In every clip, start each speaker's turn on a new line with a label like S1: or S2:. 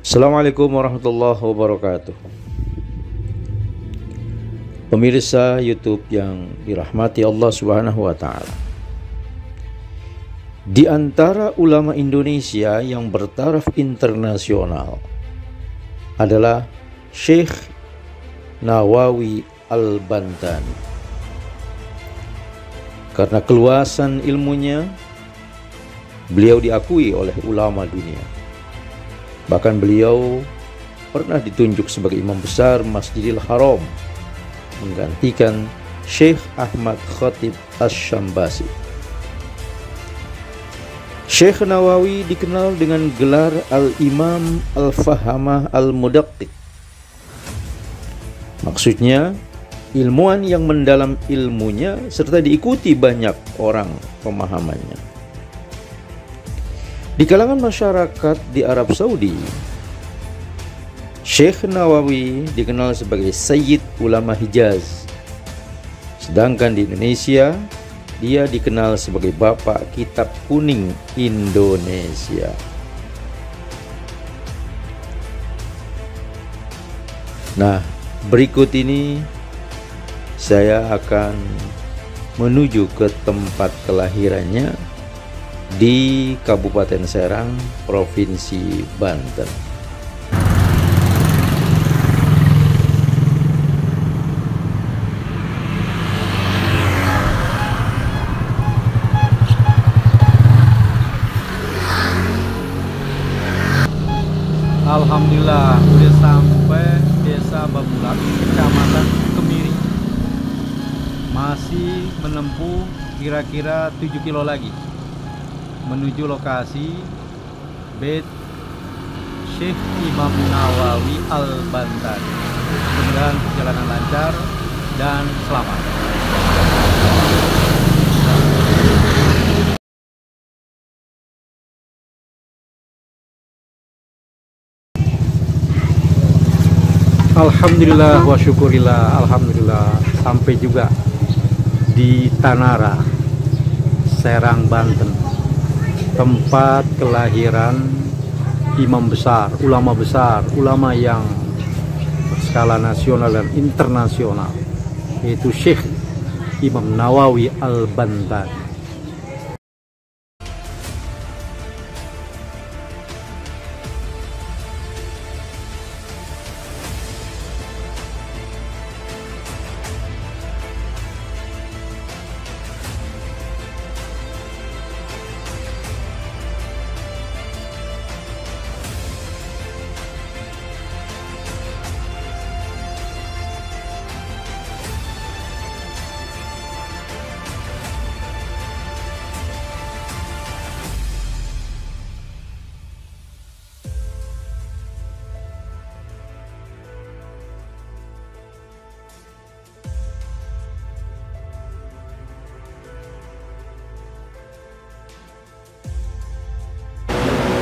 S1: Assalamualaikum warahmatullahi wabarakatuh. Pemirsa YouTube yang dirahmati Allah Subhanahu wa taala. Di antara ulama Indonesia yang bertaraf internasional adalah Syekh Nawawi Al-Bantani. Karena keluasan ilmunya, beliau diakui oleh ulama dunia. Bahkan beliau pernah ditunjuk sebagai imam besar Masjidil Haram, menggantikan Syekh Ahmad Khatib Asy-Syambasi. Syekh Nawawi dikenal dengan gelar Al-Imam Al-Fahamah Al-Mudaqqiq. Maksudnya, ilmuwan yang mendalam ilmunya serta diikuti banyak orang pemahamannya. Di kalangan masyarakat di Arab Saudi, Syekh Nawawi dikenal sebagai Sayyid Ulama Hijaz. Sedangkan di Indonesia, dia dikenal sebagai Bapak Kitab Kuning Indonesia. Nah, berikut ini saya akan menuju ke tempat kelahirannya di Kabupaten Serang, Provinsi Banten.
S2: Alhamdulillah udah sampai Desa Babulat, Kecamatan Kemiri. Masih menempuh kira-kira 7 kilo lagi menuju lokasi Bait Syekh Imam Nawawi Al-Bantani. Mudah-mudahan perjalanan lancar dan selamat. Alhamdulillah wa syukurillah, alhamdulillah sampai juga di Tanara, Serang, Banten, tempat kelahiran imam besar, ulama yang berskala nasional dan internasional, yaitu Syekh Imam Nawawi Al-Bantani.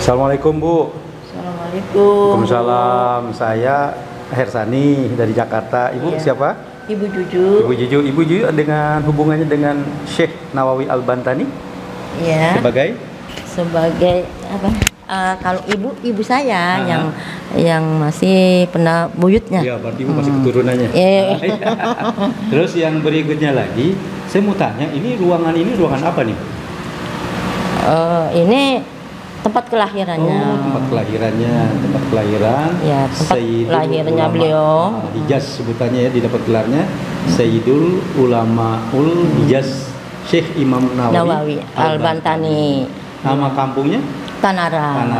S2: Assalamualaikum Bu.
S3: Assalamualaikum.
S2: Waalaikumsalam. Saya Hersani dari Jakarta. Ibu siapa?
S3: Ibu Juju.
S2: Ibu Juju dengan hubungannya dengan Syekh Nawawi Al-Bantani?
S3: Iya.
S2: Sebagai
S3: apa? Kalau ibu saya yang masih pernah buyutnya.
S2: Iya, berarti Ibu masih keturunannya.
S3: Iya.
S2: Terus yang berikutnya lagi, saya mau tanya, ini ruangan apa nih?
S3: Ini tempat kelahirannya.
S2: Oh, tempat kelahiran.
S3: Ya, tempat kelahirannya beliau.
S2: Hijaz sebutannya ya, didapat gelarnya Sayyidul Ulamaul Hijaz Syekh Imam Nawawi
S3: Al-Bantani.
S2: Nama kampungnya?
S3: Tanara.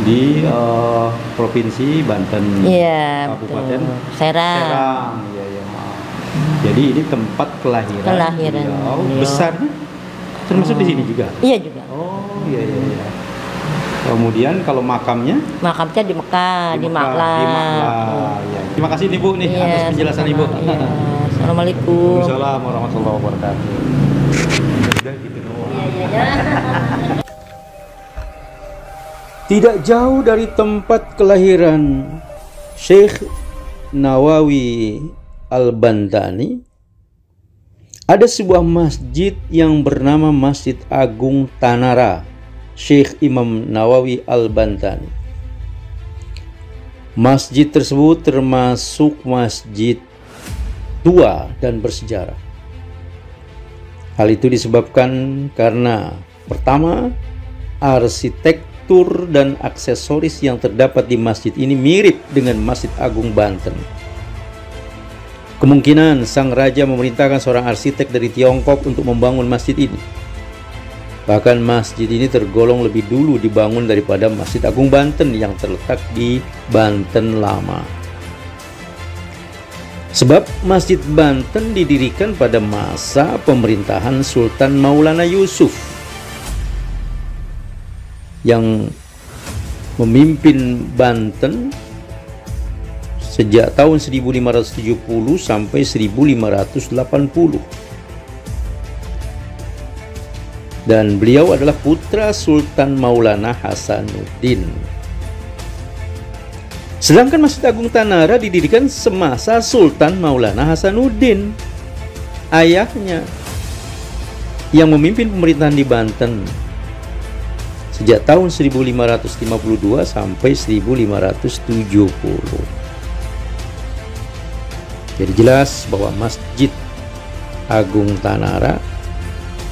S2: Di Provinsi Banten.
S3: Iya,
S2: Kabupaten
S3: Serang.
S2: Iya, maaf. Jadi ini tempat kelahiran beliau. Besarnya termasuk di sini juga?
S3: Iya juga.
S2: Oh, iya. Kemudian kalau makamnya?
S3: Makamnya di Mekah, di Maklah.
S2: Ya. Terima kasih nih Bu atas penjelasan Ibu.
S3: Iya. Assalamualaikum.
S2: Waalaikumsalam warahmatullahi wabarakatuh. Udah gitu doang.
S3: Iya.
S1: Tidak jauh dari tempat kelahiran Syekh Nawawi Al-Bantani, ada sebuah masjid yang bernama Masjid Agung Tanara Syekh Imam Nawawi Al-Bantani. Masjid tersebut termasuk masjid tua dan bersejarah. Hal itu disebabkan karena pertama, arsitektur dan aksesoris yang terdapat di masjid ini mirip dengan Masjid Agung Banten. Kemungkinan sang raja memerintahkan seorang arsitek dari Tiongkok untuk membangun masjid ini. Bahkan masjid ini tergolong lebih dulu dibangun daripada Masjid Agung Banten yang terletak di Banten Lama. Sebab Masjid Banten didirikan pada masa pemerintahan Sultan Maulana Yusuf yang memimpin Banten sejak tahun 1570 sampai 1580. Dan beliau adalah putra Sultan Maulana Hasanuddin. Sedangkan Masjid Agung Tanara didirikan semasa Sultan Maulana Hasanuddin, ayahnya, yang memimpin pemerintahan di Banten sejak tahun 1552 sampai 1570. Jadi jelas bahwa Masjid Agung Tanara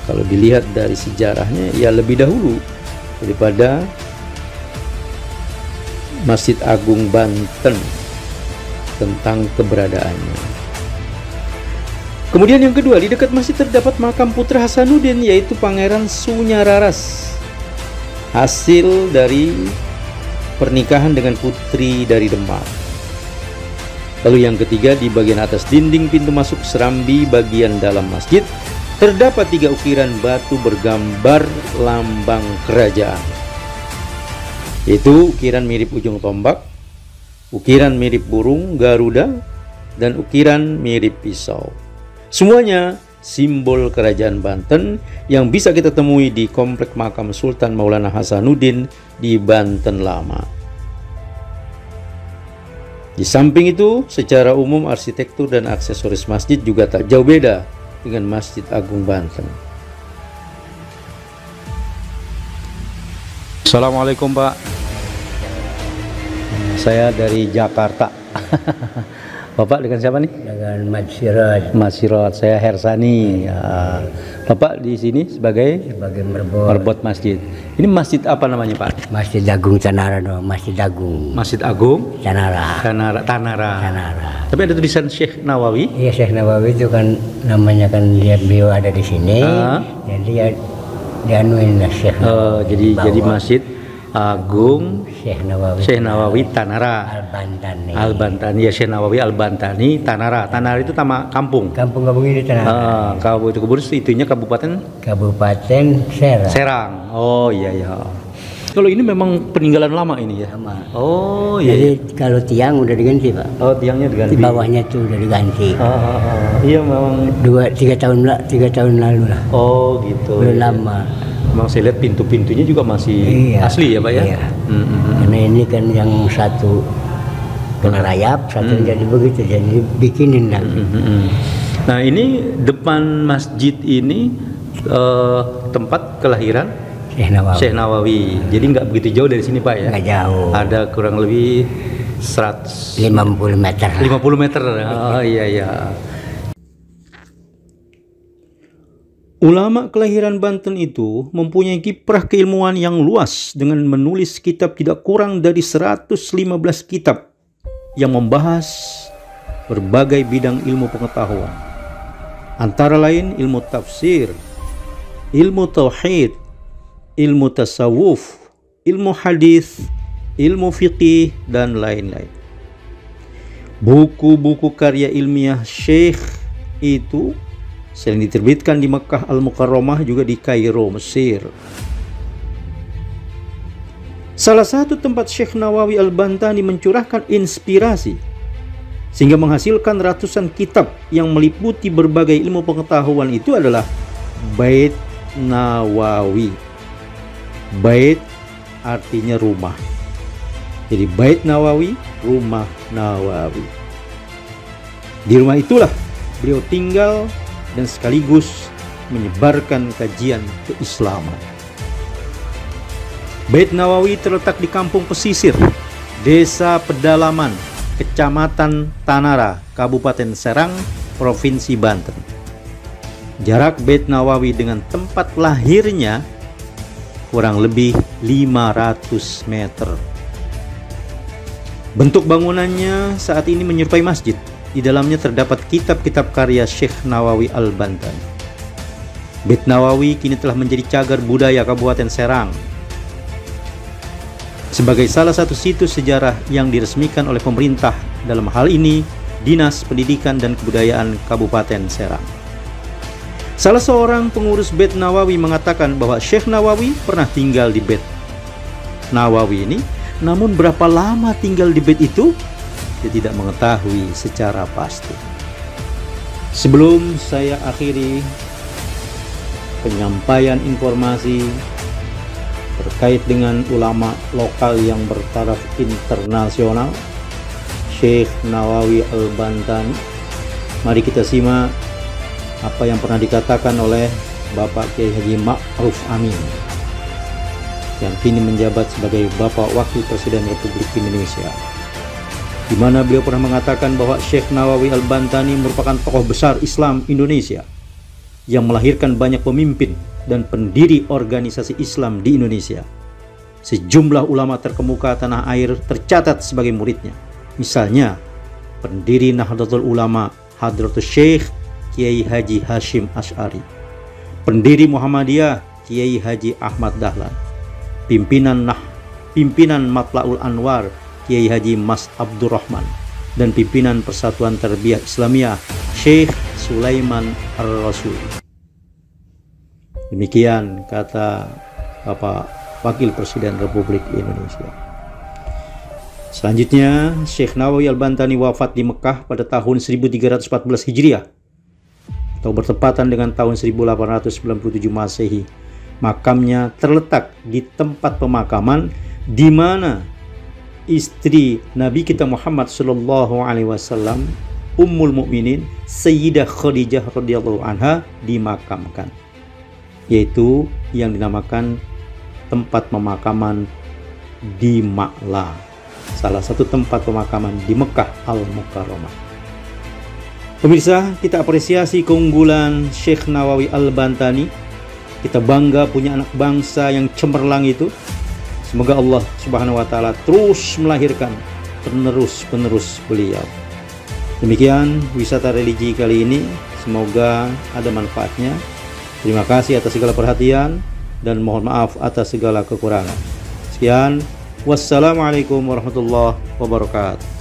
S1: kalau dilihat dari sejarahnya ya lebih dahulu daripada Masjid Agung Banten tentang keberadaannya. Kemudian yang kedua, di dekat masjid terdapat makam putra Hasanuddin yaitu Pangeran Sunyararas, hasil dari pernikahan dengan putri dari Demak. Lalu yang ketiga, di bagian atas dinding pintu masuk serambi bagian dalam masjid terdapat 3 ukiran batu bergambar lambang kerajaan, yaitu ukiran mirip ujung tombak, ukiran mirip burung Garuda, dan ukiran mirip pisau. Semuanya simbol kerajaan Banten yang bisa kita temui di komplek makam Sultan Maulana Hasanuddin di Banten Lama. Di samping itu, secara umum arsitektur dan aksesoris masjid juga tak jauh beda dengan Masjid Agung Banten.
S2: Assalamualaikum Pak, saya dari Jakarta. Bapak dengan siapa nih?
S4: Dengan Mas Siraj.
S2: Mas Siraj, saya Hersani. Ya. Bapak di sini sebagai merbot masjid. Ini masjid apa namanya Pak?
S4: Masjid Agung Tanara, Masjid Agung.
S2: Masjid Agung
S4: Tanara.
S2: Tanara.
S4: Tanara.
S2: Tapi ada tulisan Syekh Nawawi.
S4: Iya, Syekh Nawawi itu kan namanya kan lihat beliau ada di sini. Jadi ya dianuin lah Syekh.
S2: Jadi Masjid Agung
S4: Syekh Nawawi
S2: Tanara
S4: Al-Bantani.
S2: Al-Bantani ya, Syekh Nawawi Al-Bantani Tanara. Tanara itu nama kampung.
S4: Kampung ini Tanara.
S2: Kabupaten itunya Kabupaten
S4: Serang.
S2: Oh iya ya. Kalau ini memang peninggalan lama ini ya.
S4: Lama.
S2: Oh iya.
S4: Jadi kalau tiang udah diganti Pak.
S2: Oh, tiangnya diganti.
S4: Di bawahnya tuh udah diganti.
S2: Iya memang
S4: 3 tahun lalu lah.
S2: Oh gitu.
S4: Udah lama.
S2: Memang saya lihat pintu-pintunya juga masih asli ya Pak ya.
S4: Iya. Karena ini kan yang satu kena rayap, satu jadi begitu, jadi bikinin lagi.
S2: Nah ini depan masjid ini tempat kelahiran Syekh Nawawi. Jadi nggak begitu jauh dari sini Pak ya?
S4: Nggak jauh.
S2: Ada kurang lebih 150
S4: meter.
S2: 50 meter. Oh iya.
S1: Ulama kelahiran Banten itu mempunyai kiprah keilmuan yang luas dengan menulis kitab tidak kurang dari 115 kitab yang membahas berbagai bidang ilmu pengetahuan. Antara lain ilmu tafsir, ilmu tauhid, ilmu tasawuf, ilmu hadis, ilmu fiqih, dan lain-lain. Buku-buku karya ilmiah Syekh itu selain diterbitkan di Mekah Al-Mukarramah juga di Kairo, Mesir. Salah satu tempat Syekh Nawawi Al-Bantani mencurahkan inspirasi sehingga menghasilkan ratusan kitab yang meliputi berbagai ilmu pengetahuan itu adalah Bait Nawawi. Bait artinya rumah. Jadi Bait Nawawi, rumah Nawawi. Di rumah itulah beliau tinggal dan sekaligus menyebarkan kajian keislaman. Bait Nawawi terletak di kampung pesisir
S2: Desa Pedalaman, Kecamatan Tanara, Kabupaten Serang, Provinsi Banten. Jarak Bait Nawawi dengan tempat lahirnya kurang lebih 500 meter. Bentuk bangunannya saat ini menyerupai masjid. Di dalamnya terdapat kitab-kitab karya Syekh Nawawi Al-Bantani. Bait Nawawi kini telah menjadi cagar budaya Kabupaten Serang sebagai salah satu situs sejarah yang diresmikan oleh pemerintah, dalam hal ini Dinas Pendidikan dan Kebudayaan Kabupaten Serang. Salah seorang pengurus Bait Nawawi mengatakan bahwa Syekh Nawawi pernah tinggal di Bait Nawawi ini, namun berapa lama tinggal di Bait itu dia tidak mengetahui secara pasti. Sebelum saya akhiri penyampaian informasi terkait dengan ulama lokal yang bertaraf internasional, Syekh Nawawi Al-Bantani, mari kita simak apa yang pernah dikatakan oleh Bapak Kiai Haji Ma'ruf Amin yang kini menjabat sebagai Bapak Wakil Presiden Republik Indonesia, di mana beliau pernah mengatakan bahwa Syekh Nawawi Al-Bantani merupakan tokoh besar Islam Indonesia yang melahirkan banyak pemimpin dan pendiri organisasi Islam di Indonesia. Sejumlah ulama terkemuka tanah air tercatat sebagai muridnya. Misalnya, pendiri Nahdlatul Ulama Hadratus Syekh Kiai Haji Hashim Asy'ari, pendiri Muhammadiyah Kiai Haji Ahmad Dahlan, pimpinan Matlaul Anwar Kiai Haji Mas Abdurrahman, dan pimpinan Persatuan Tarbiyah Islamiyah Syekh Sulaiman Ar-Rasul. Demikian kata Bapak Wakil Presiden Republik Indonesia. Selanjutnya, Syekh Nawawi Al-Bantani wafat di Mekah pada tahun 1314 Hijriah atau bertepatan dengan tahun 1897 Masehi. Makamnya terletak di tempat pemakaman di mana istri Nabi kita Muhammad sallallahu alaihi wasallam, Ummul Mukminin Sayyidah Khadijah radhiyallahu anha dimakamkan, yaitu yang dinamakan tempat pemakaman di Ma'la, salah satu tempat pemakaman di Mekah Al-Mukarramah. Pemirsa, kita apresiasi keunggulan Syekh Nawawi Al-Bantani. Kita bangga punya anak bangsa yang cemerlang itu. Semoga Allah Subhanahu wa taala terus melahirkan penerus-penerus beliau. Demikian wisata religi kali ini, semoga ada manfaatnya. Terima kasih atas segala perhatian dan mohon maaf atas segala kekurangan. Sekian, wassalamualaikum warahmatullahi wabarakatuh.